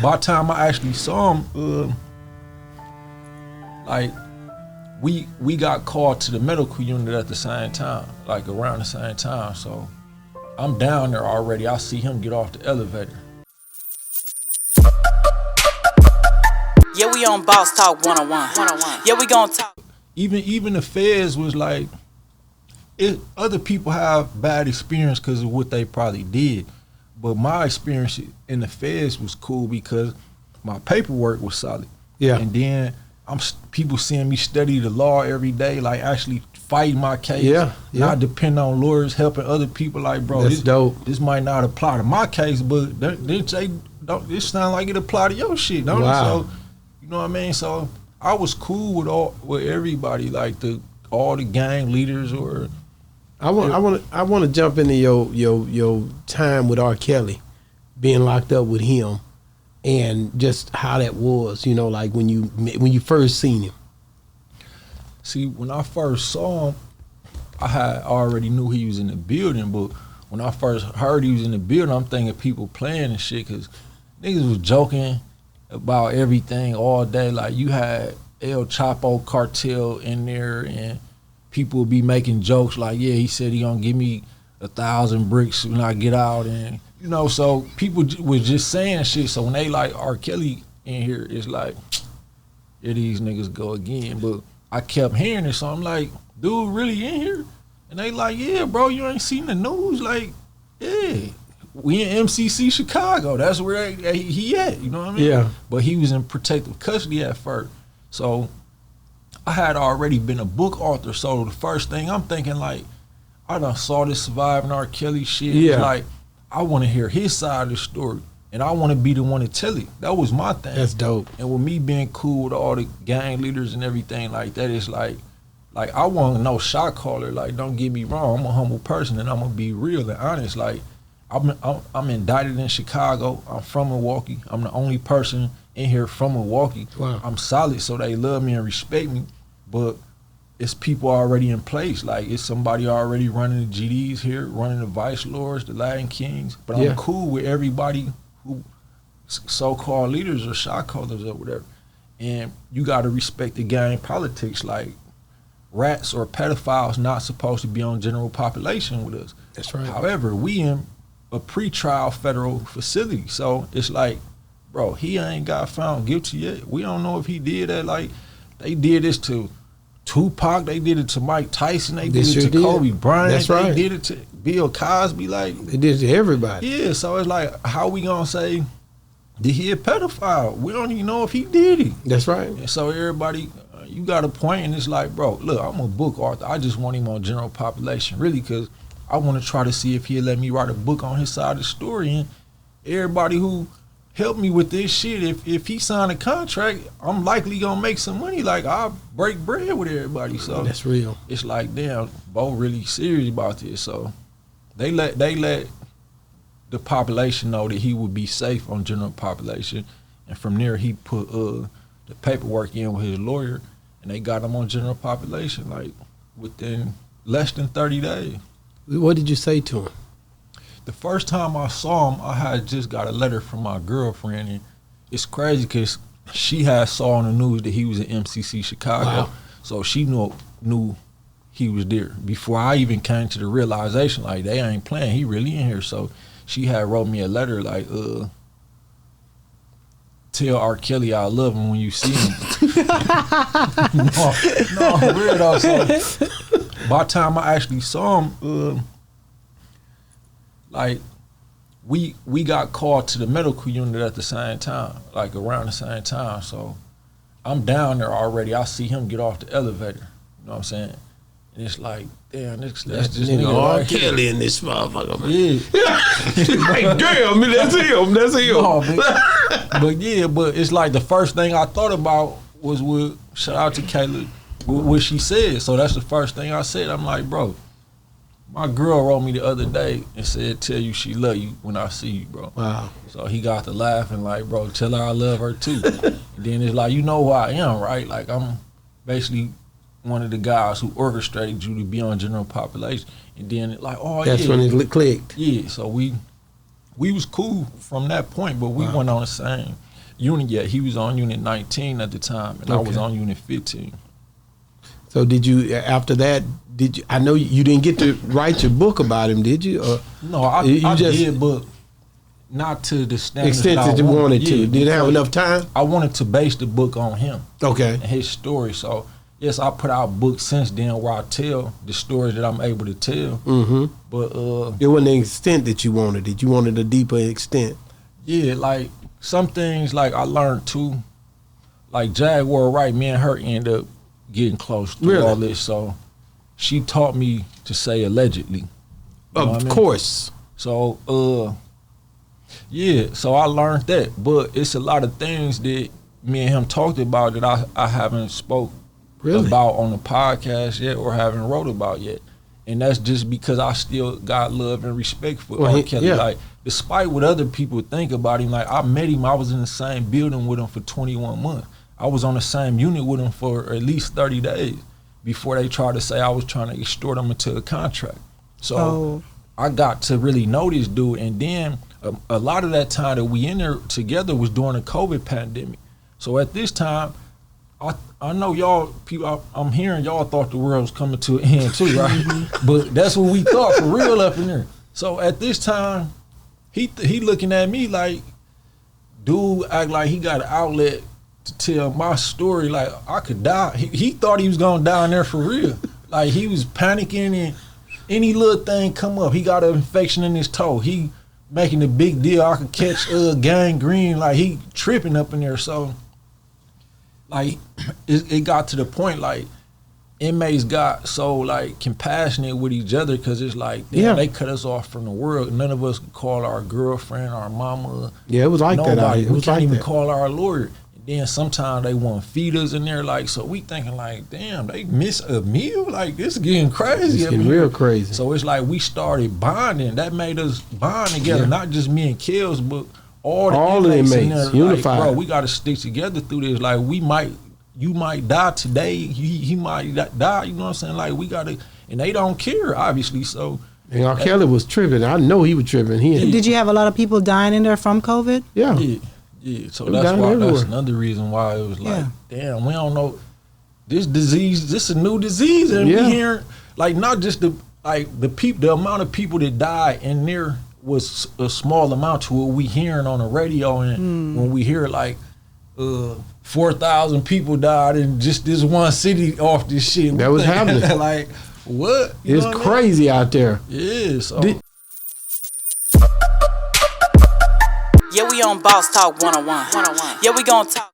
by the time I actually saw him, like we got called to the medical unit at the same time, like around the same time. So I'm down there already. I see him get off the elevator. Yeah, we on Boss Talk 101. Yeah, we gonna talk. Even the feds was like, other people have bad experience because of what they probably did, but my experience in the feds was cool because my paperwork was solid. Yeah. And then people seeing me study the law every day, like actually fighting my case. Yeah. Not depending on lawyers, helping other people. Like, bro, That's dope. This might not apply to my case, but this sound like it apply to your shit, don't Wow. it? So, you know what I mean? So I was cool with everybody, like all the gang leaders or. I want to jump into your time with R. Kelly, being locked up with him, and just how that was. You know, like when you first seen him. See, when I first saw him, I had already knew he was in the building, but when I first heard he was in the building, I'm thinking people playing and shit, because niggas was joking about everything all day. Like, you had El Chapo cartel in there, and people would be making jokes like, yeah, he said he gonna give me 1,000 bricks when I get out, and you know, so people was just saying shit. So when they like R. Kelly in here, it's like, here these niggas go again. But I kept hearing it, so I'm like, dude, really in here? And they like, yeah, bro, you ain't seen the news? Like, yeah, we in MCC Chicago. That's where he at, you know what I mean? Yeah. But he was in protective custody at first. So I had already been a book author, so the first thing I'm thinking, like, I done saw this Surviving R. Kelly shit. Yeah. It's like, I want to hear his side of the story, and I want to be the one to tell it. That was my thing. That's dope. And with me being cool with all the gang leaders and everything like that, it's like I want no shot caller. Like, don't get me wrong, I'm a humble person, and I'm gonna be real and honest. Like, I'm indicted in Chicago. I'm from Milwaukee. I'm the only person in here from Milwaukee. Wow. I'm solid, so they love me and respect me. But it's people already in place. Like, it's somebody already running the GDs here, running the Vice Lords, the Latin Kings. But I'm cool with everybody who so-called leaders or shot callers or whatever. And you got to respect the gang politics. Like, rats or pedophiles not supposed to be on general population with us. That's right. However, we in a pre-trial federal facility. So it's like, bro, he ain't got found guilty yet. We don't know if he did that. Like, they did this to Tupac, they did it to Mike Tyson, they did it to Kobe Bryant, That's right. They did it to Bill Cosby. Like, They did it to everybody. yeah, so it's like, how we gonna say, did he a pedophile? We don't even know if he did it. That's right. And so everybody, you got a point, and it's like, bro, look, I'm a book author. I just want him on general population, really, because I want to try to see if he'll let me write a book on his side of the story. And everybody who helped me with this shit, if he signed a contract, I'm likely gonna make some money. Like, I'll break bread with everybody. So That's real. it's like, damn, Bo really serious about this. So they let the population know that he would be safe on general population, and from there he put the paperwork in with his lawyer, and they got him on general population like within less than 30 days. What did you say to him? The first time I saw him, I had just got a letter from my girlfriend, and it's crazy because she had saw on the news that he was in MCC Chicago. Wow. So she knew he was there before I even came to the realization, like, they ain't playing, he really in here. So she had wrote me a letter like, tell R. Kelly I love him when you see him. no, weirdo. So by the time I actually saw him, like, we got called to the medical unit at the same time, like around the same time. So I'm down there already. I see him get off the elevator. You know what I'm saying? And it's like, damn, that's this nigga R. right here. Kelly in this motherfucker, man. Yeah. Like, damn, man, that's him. That's him. No, but yeah, but it's like the first thing I thought about was with, shout out to Kayla, what she said. So that's the first thing I said. I'm like, bro, my girl wrote me the other day and said, tell you she love you when I see you, bro. Wow. So he got to laughing like, bro, tell her I love her too. And then it's like, you know who I am, right? Like, I'm basically one of the guys who orchestrated you to be on general population. And then it like, oh, That's yeah. when it clicked. Yeah, so we was cool from that point, but we went on the same. unit yet. He was on unit 19 at the time, and I was on unit 15. So did you, after that, did you, I know you didn't get to write your book about him, did you? Or no, I did, but not to the standard extent that you wanted to. Didn't have enough time? I wanted to base the book on him. Okay. And his story. So, yes, I put out books since then where I tell the stories that I'm able to tell. Mm-hmm. But it wasn't the extent that you wanted. Did you wanted a deeper extent? Yeah, like some things like I learned too. Like Jaguar Wright, me and her ended up getting close through all this. So she taught me to say allegedly. Of course. So yeah, so I learned that. But it's a lot of things that me and him talked about that I haven't spoke about on the podcast yet or haven't wrote about yet. And that's just because I still got love and respect for R. Kelly. Like, despite what other people think about him, like I met him, I was in the same building with him for 21 months. I was on the same unit with him for at least 30 days before they tried to say I was trying to extort him into a contract. So I got to really know this dude. And then a lot of that time that we in there together was during the COVID pandemic. So at this time, I know y'all people. I'm hearing y'all thought the world was coming to an end too, right? But that's what we thought for real up in there. So at this time, he looking at me like, dude, act like he got an outlet to tell my story. Like I could die. He thought he was gonna die in there for real. Like he was panicking and any little thing come up. He got an infection in his toe. He making a big deal. I could catch gangrene. Like he tripping up in there. So. Like, it got to the point, like, inmates got so, like, compassionate with each other because it's like, damn, they cut us off from the world. None of us could call our girlfriend, our mama. Yeah, it was like nobody. That. It was we can't like even that. call our lawyer. And then sometimes they want to feed us in there, like, so we thinking, like, damn, they miss a meal? Like, this is getting crazy. It's getting real crazy. So it's like we started bonding. That made us bond together, not just me and Kells, but all the inmates unified. Like, bro, we got to stick together through this. Like, you might die today. He might die. You know what I'm saying? Like, we got to, and they don't care, obviously. So, and R. Kelly was tripping. I know he was tripping. Did you have a lot of people dying in there from COVID? Yeah. So that's another reason why it was like, damn, we don't know this disease. This is a new disease, and we hearing like not just the amount of people that died in there was a small amount to what we hearing on the radio, and when we hear like 4,000 people died in just this one city off this shit. That was happening. Like, what? It's crazy out there. Yeah. So. Yeah, we on Boss Talk 101. Yeah, we gonna talk.